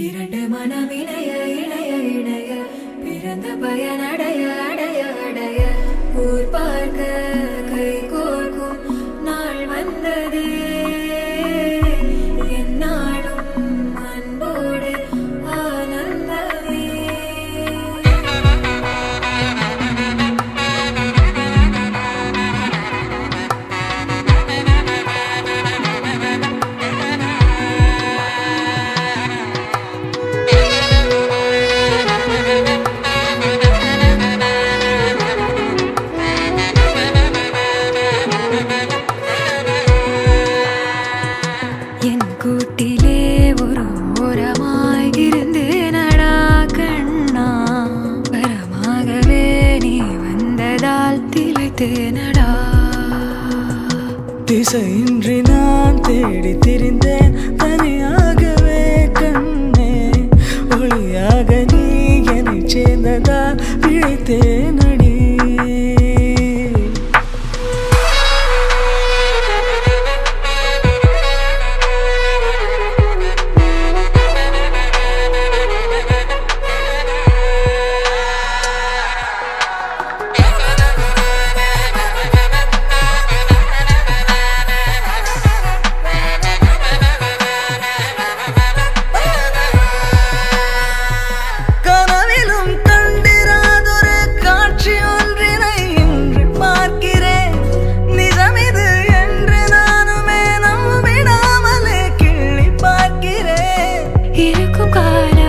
இரண்டு மனம் இணைய இணைய இணைய பிறந்த பயனடைய அடைய அடைய ஊர் பார்க்க கை கோர்க்கும் நாள் வந்ததே என்னாலும் அன்போடு ஆனந்தமே. என் கூட்டிலே ஒரு ஓரமாய் இருந்தேனடா கண்ணா, வரமாகவே நீ வந்ததால் திளைத்தேனடா. திசையின்றி நான் தேடி திரிந்தேன் தனியாகவே கண்ணே, ஒளியாக நீ என்னை சேர்ந்ததால் பிழைத்தேனடி. கனவிலும் கண்டிராதொரு காட்சி ஒன்றினை இன்று பார்க்கிறேன், நிஜமிது என்று நானுமே நம்பிடாமலே கிள்ளி பார்க்கிறேன். இருக்கும் காலம்